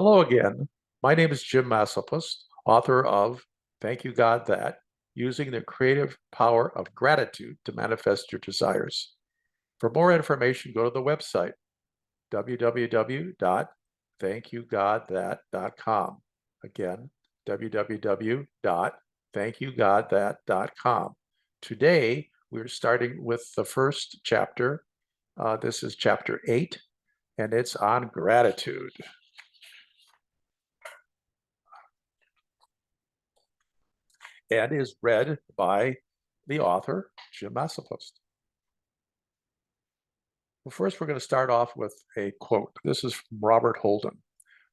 Hello again. My name is Jim Massopust, author of Thank You God That, Using the Creative Power of Gratitude to Manifest Your Desires. For more information, go to the website, www.thankyougodthat.com. Again, www.thankyougodthat.com. Today, we're starting with the first chapter. This is chapter 8, and it's on gratitude. And is read by the author, Jim Massopust. Well, first, we're going to start off with a quote. This is from Robert Holden.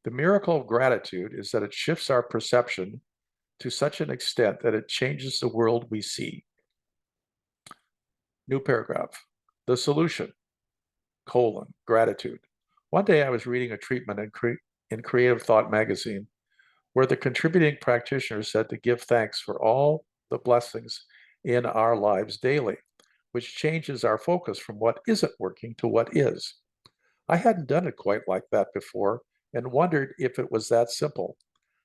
The miracle of gratitude is that it shifts our perception to such an extent that it changes the world we see. New paragraph. The solution, gratitude. One day I was reading a treatment in Creative Thought magazine where the contributing practitioner said to give thanks for all the blessings in our lives daily, which changes our focus from what isn't working to what is. I hadn't done it quite like that before and wondered if it was that simple.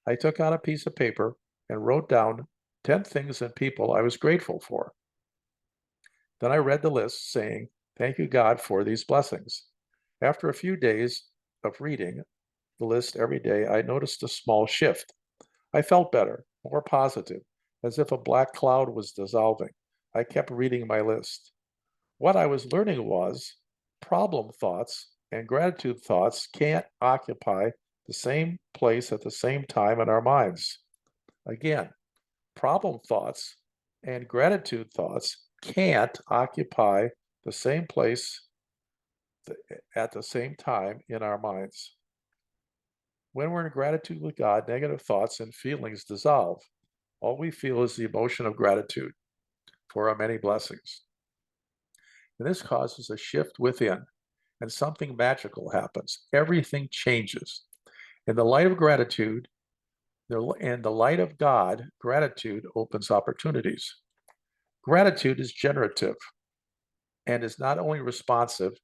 I took out a piece of paper and wrote down 10 things and people I was grateful for. Then I read the list saying, "Thank you, God, for these blessings." After a few days of reading the list every day, I noticed a small shift. I felt better, more positive, as if a black cloud was dissolving. I kept reading my list. What I was learning was problem thoughts and gratitude thoughts can't occupy the same place at the same time in our minds. Again, problem thoughts and gratitude thoughts can't occupy the same place at the same time in our minds. When we're in gratitude with God, negative thoughts and feelings dissolve. All we feel is the emotion of gratitude for our many blessings. And this causes a shift within, and something magical happens. Everything changes. In the light of gratitude, in the light of God, gratitude opens opportunities. Gratitude is generative and is not only responsive,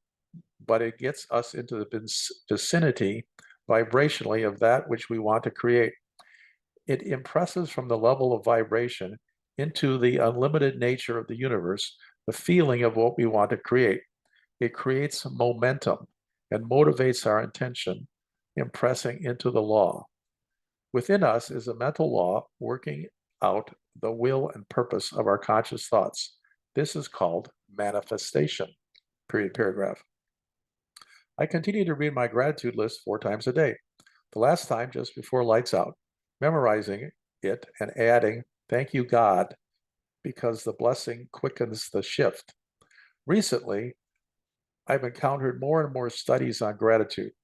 but it gets us into the vicinity vibrationally of that which we want to create. It impresses from the level of vibration into the unlimited nature of the universe the feeling of what we want to create. It creates momentum and motivates our intention, impressing into the law. Within us is a mental law working out the will and purpose of our conscious thoughts. This is called manifestation. Paragraph. I continue to read my gratitude list 4 times a day. The last time, just before lights out, memorizing it and adding, "Thank you, God," because the blessing quickens the shift. Recently, I've encountered more and more studies on gratitude.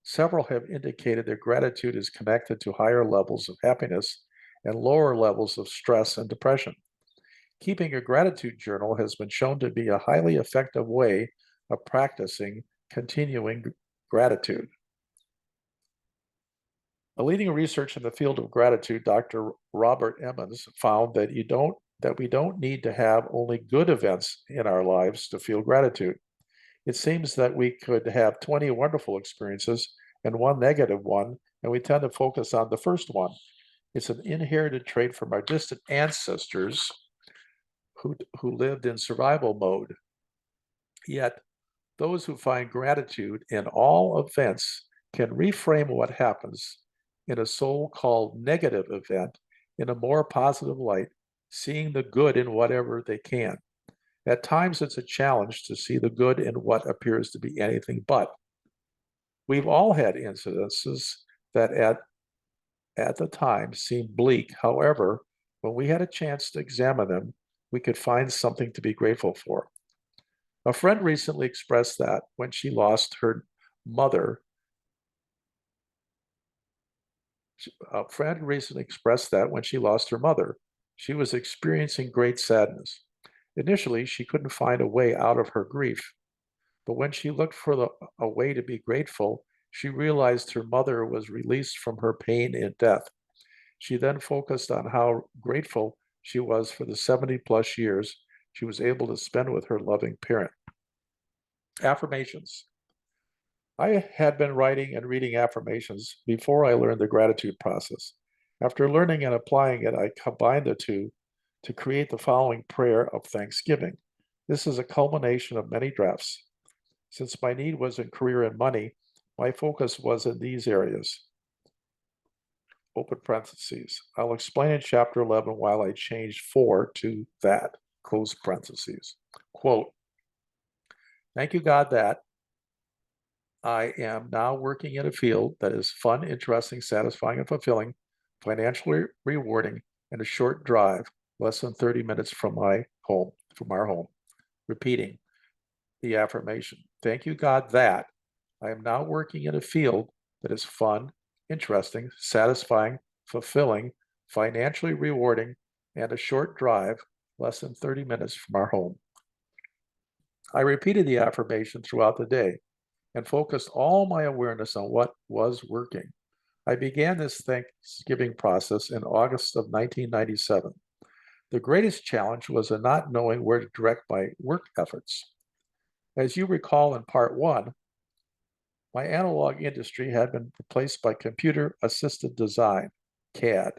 Several have indicated that gratitude is connected to higher levels of happiness and lower levels of stress and depression. Keeping a gratitude journal has been shown to be a highly effective way of practicing continuing gratitude. A leading research in the field of gratitude, Dr. Robert Emmons, found that we don't need to have only good events in our lives to feel gratitude. It seems that we could have 20 wonderful experiences and 1 negative one, and we tend to focus on the first one. It's an inherited trait from our distant ancestors who lived in survival mode. Yet, those who find gratitude in all events can reframe what happens in a so-called negative event in a more positive light, seeing the good in whatever they can. At times, it's a challenge to see the good in what appears to be anything but. We've all had incidences that at the time seemed bleak. However, when we had a chance to examine them, we could find something to be grateful for. A friend recently expressed that when she lost her mother, she was experiencing great sadness. Initially, she couldn't find a way out of her grief, but when she looked for a way to be grateful, she realized her mother was released from her pain in death. She then focused on how grateful she was for the 70+ years she was able to spend with her loving parent. Affirmations. I had been writing and reading affirmations before I learned the gratitude process. After learning and applying it, I combined the two to create the following prayer of thanksgiving. This is a culmination of many drafts. Since my need was in career and money, my focus was in these areas. Open parentheses. I'll explain in chapter 11 while I changed for to that, close parentheses. Quote, thank you, God, that I am now working in a field that is fun, interesting, satisfying, and fulfilling, financially rewarding, and a short drive, less than 30 minutes from my home, from our home. Repeating the affirmation. Thank you, God, that I am now working in a field that is fun, interesting, satisfying, fulfilling, financially rewarding, and a short drive, less than 30 minutes from our home. I repeated the affirmation throughout the day and focused all my awareness on what was working. I began this Thanksgiving process in August of 1997. The greatest challenge was in not knowing where to direct my work efforts. As you recall in part one, my analog industry had been replaced by computer-assisted design, CAD.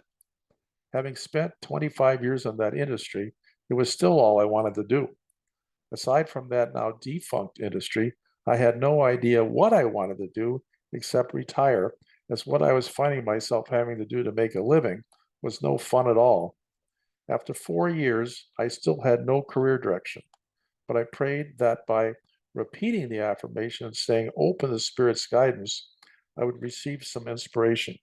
Having spent 25 years in that industry, it was still all I wanted to do. Aside from that now defunct industry, I had no idea what I wanted to do except retire, as what I was finding myself having to do to make a living was no fun at all. After 4 years, I still had no career direction, but I prayed that by repeating the affirmation and staying open to Spirit's guidance, I would receive some inspiration.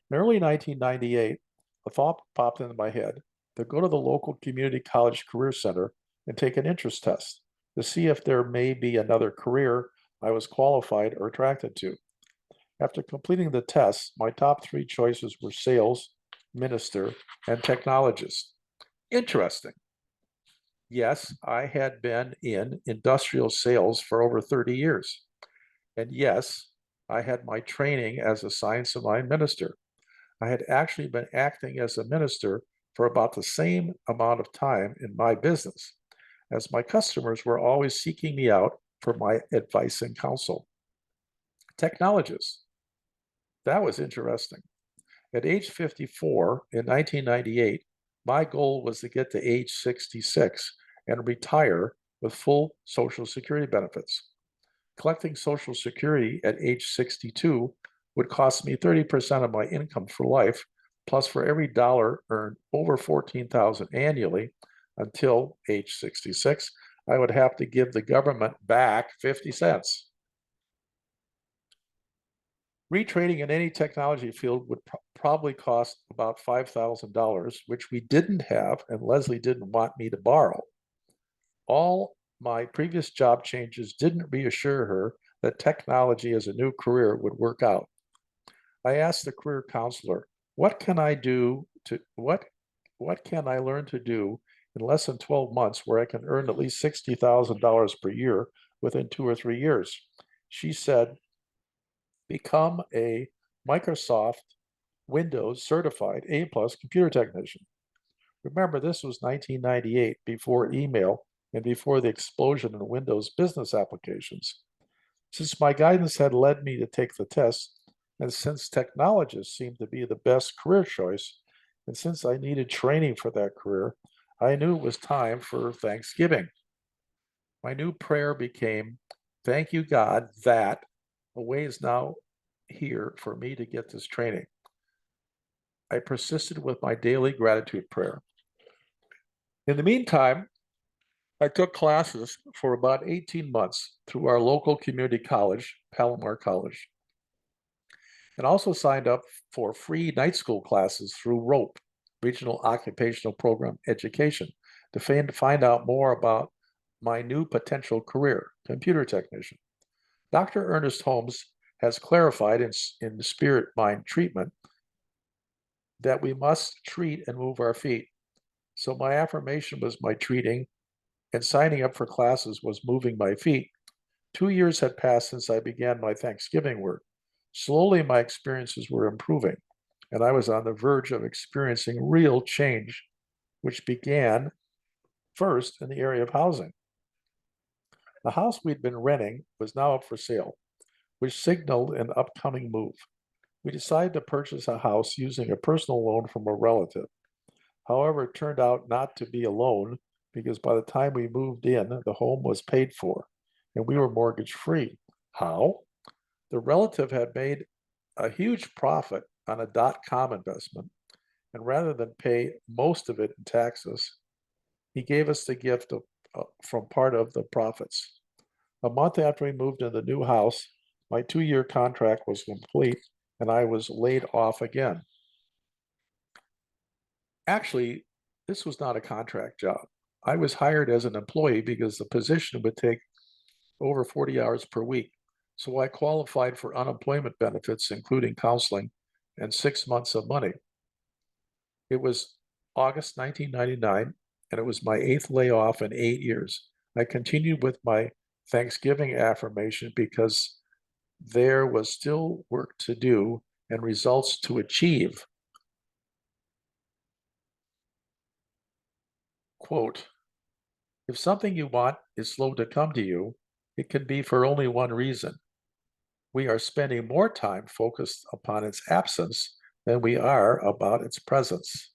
In early 1998, a thought popped into my head to go to the local community college career center and take an interest test to see if there may be another career I was qualified or attracted to. After completing the test, my top 3 choices were sales, minister, and technologist. Interesting. Yes, I had been in industrial sales for over 30 years. And yes, I had my training as a Science of Mind minister. I had actually been acting as a minister for about the same amount of time in my business, as my customers were always seeking me out for my advice and counsel. Technologists. That was interesting. At age 54 in 1998, my goal was to get to age 66 and retire with full Social Security benefits. Collecting Social Security at age 62 would cost me 30% of my income for life, plus for every dollar earned over $14,000 annually until age 66, I would have to give the government back 50 cents. Retraining in any technology field would probably cost about $5,000, which we didn't have, and Leslie didn't want me to borrow. All my previous job changes didn't reassure her that technology as a new career would work out. I asked the career counselor, what can I do to what can I learn to do in less than 12 months where I can earn at least $60,000 per year within 2 or 3 years? She said, become a Microsoft Windows certified A+ computer technician. Remember, this was 1998, before email and before the explosion in Windows business applications. Since my guidance had led me to take the test, and since technologists seemed to be the best career choice, and since I needed training for that career, I knew it was time for Thanksgiving. My new prayer became, thank you, God, that a way is now here for me to get this training. I persisted with my daily gratitude prayer. In the meantime, I took classes for about 18 months through our local community college, Palomar College, and also signed up for free night school classes through ROPE, Regional Occupational Program Education, to find out more about my new potential career, computer technician. Dr. Ernest Holmes has clarified in the Spirit Mind treatment that we must treat and move our feet. So my affirmation was my treating, and signing up for classes was moving my feet. 2 years had passed since I began my Thanksgiving work. Slowly, my experiences were improving, and I was on the verge of experiencing real change, which began first in the area of housing. The house we'd been renting was now up for sale, which signaled an upcoming move. We decided to purchase a house using a personal loan from a relative. However, it turned out not to be a loan because by the time we moved in, the home was paid for and we were mortgage free. How? The relative had made a huge profit on a .com investment, and rather than pay most of it in taxes, he gave us the gift from part of the profits. A month after we moved into the new house, my 2-year contract was complete and I was laid off again. Actually, this was not a contract job. I was hired as an employee because the position would take over 40 hours per week. So I qualified for unemployment benefits, including counseling, and 6 months of money. It was August 1999, and it was my 8th layoff in 8 years. I continued with my Thanksgiving affirmation because there was still work to do and results to achieve. Quote, if something you want is slow to come to you, it can be for only one reason. We are spending more time focused upon its absence than we are about its presence.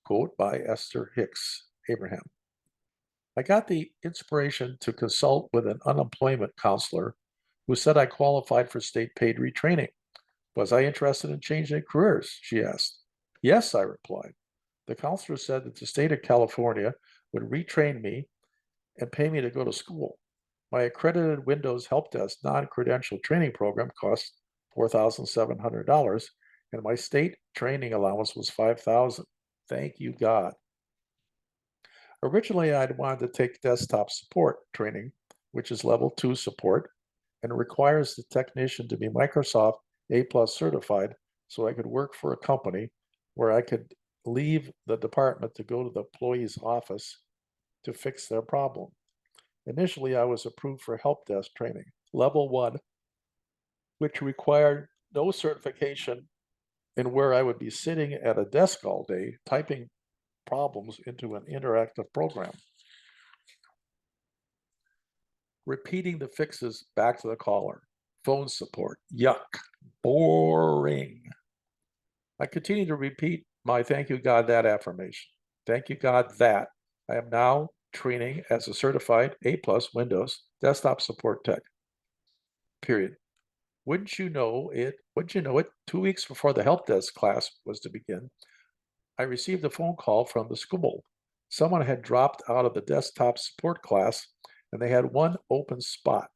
Quote by Esther Hicks Abraham. I got the inspiration to consult with an unemployment counselor who said I qualified for state paid retraining. Was I interested in changing careers? She asked. Yes, I replied. The counselor said that the state of California would retrain me and pay me to go to school. My accredited Windows Help Desk non-credential training program cost $4,700, and my state training allowance was $5,000. Thank you, God. Originally, I'd wanted to take desktop support training, which is level 2 support, and requires the technician to be Microsoft A+ certified so I could work for a company where I could leave the department to go to the employee's office to fix their problem. Initially, I was approved for help desk training, level 1, which required no certification and where I would be sitting at a desk all day typing problems into an interactive program. Repeating the fixes back to the caller. Phone support. Yuck. Boring. I continue to repeat my thank you God that affirmation. Thank you God that I am now training as a certified A+ Windows desktop support tech. Period. Wouldn't you know it? 2 weeks before the help desk class was to begin, I received a phone call from the school. Someone had dropped out of the desktop support class and they had one open spot.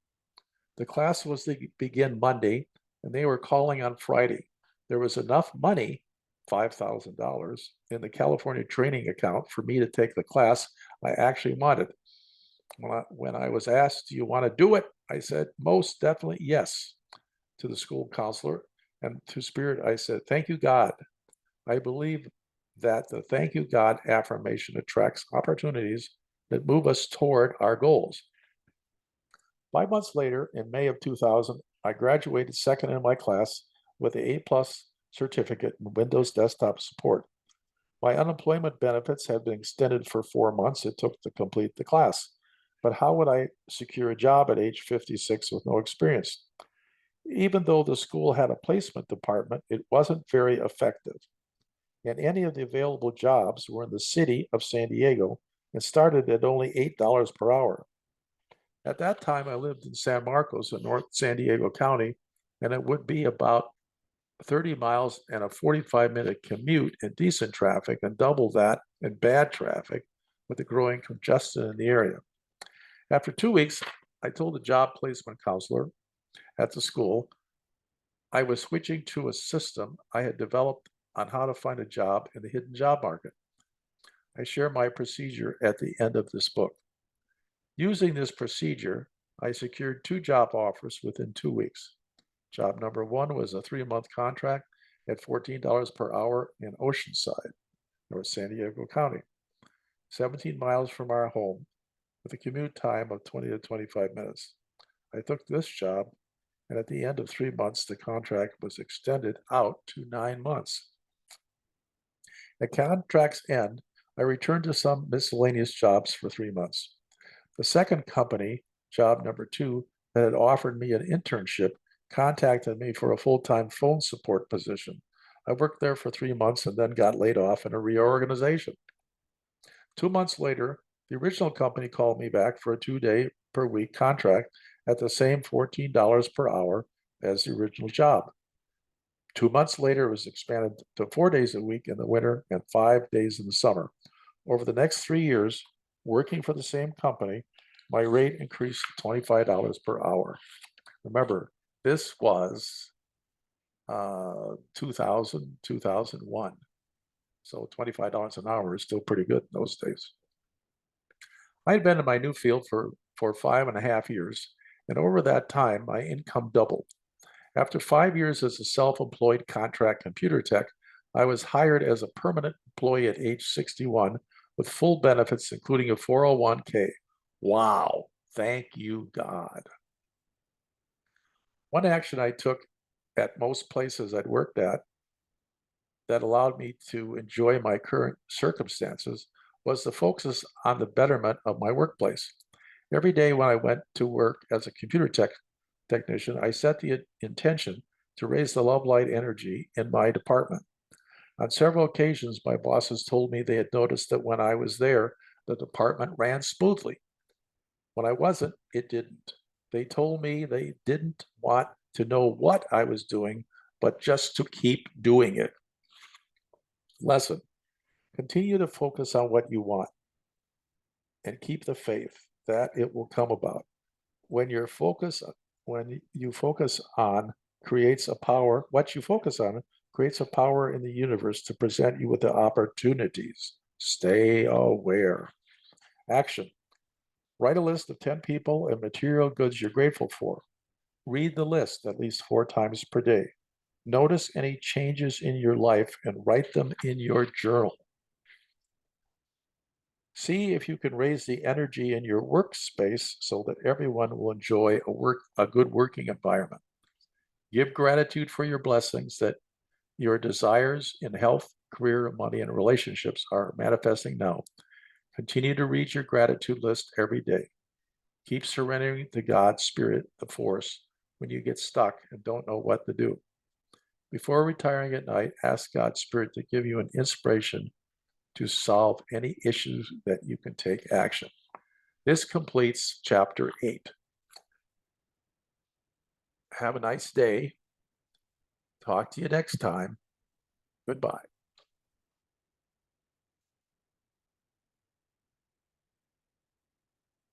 The class was to begin Monday and they were calling on Friday. There was enough money, $5,000, in the California training account for me to take the class I actually wanted. When I was asked, do you want to do it? I said, most definitely yes, to the school counselor. And to Spirit, I said, thank you, God. I believe that the thank you, God affirmation attracts opportunities that move us toward our goals. 5 months later, in May of 2000, I graduated second in my class with an A+ certificate in Windows desktop support. My unemployment benefits had been extended for 4 months it took to complete the class. But how would I secure a job at age 56 with no experience? Even though the school had a placement department, it wasn't very effective. And any of the available jobs were in the city of San Diego and started at only $8 per hour. At that time, I lived in San Marcos in North San Diego County, and it would be about 30 miles and a 45-minute commute in decent traffic and double that in bad traffic with the growing congestion in the area. After 2 weeks, I told the job placement counselor at the school I was switching to a system I had developed on how to find a job in the hidden job market. I share my procedure at the end of this book. Using this procedure, I secured 2 job offers within 2 weeks. Job number 1 was a 3-month contract at $14 per hour in Oceanside, North San Diego County, 17 miles from our home, with a commute time of 20 to 25 minutes. I took this job, and at the end of 3 months, the contract was extended out to 9 months. At contract's end, I returned to some miscellaneous jobs for 3 months. The second company job number 2 that had offered me an internship contacted me for a full-time phone support position. I worked there for 3 months and then got laid off in a reorganization. 2 months later, the original company called me back for a 2-day per week contract at the same $14 per hour as the original job. 2 months later, it was expanded to 4 days a week in the winter and 5 days in the summer. Over the next 3 years, working for the same company, my rate increased to $25 per hour. Remember, this was 2000, 2001. So $25 an hour is still pretty good in those days. I had been in my new field for 5.5 years, and over that time, my income doubled. After 5 years as a self-employed contract computer tech, I was hired as a permanent employee at age 61 with full benefits, including a 401k. Wow, thank you, God. One action I took at most places I'd worked at that allowed me to enjoy my current circumstances was the focus on the betterment of my workplace. Every day when I went to work as a computer technician, I set the intention to raise the love light energy in my department. On several occasions, my bosses told me they had noticed that when I was there, the department ran smoothly. When I wasn't, it didn't. They told me they didn't want to know what I was doing, but just to keep doing it. Lesson: continue to focus on what you want and keep the faith that it will come about. When you focus on creates a power, what you focus on creates a power in the universe to present you with the opportunities. Stay aware. Action: write a list of 10 people and material goods you're grateful for. Read the list at least 4 times per day. Notice any changes in your life and write them in your journal. See if you can raise the energy in your workspace so that everyone will enjoy a good working environment. Give gratitude for your blessings that your desires in health, career, money, and relationships are manifesting now. Continue to read your gratitude list every day. Keep surrendering to God's Spirit, the force, when you get stuck and don't know what to do. Before retiring at night, ask God's Spirit to give you an inspiration to solve any issues that you can take action. This completes chapter 8. Have a nice day. Talk to you next time. Goodbye.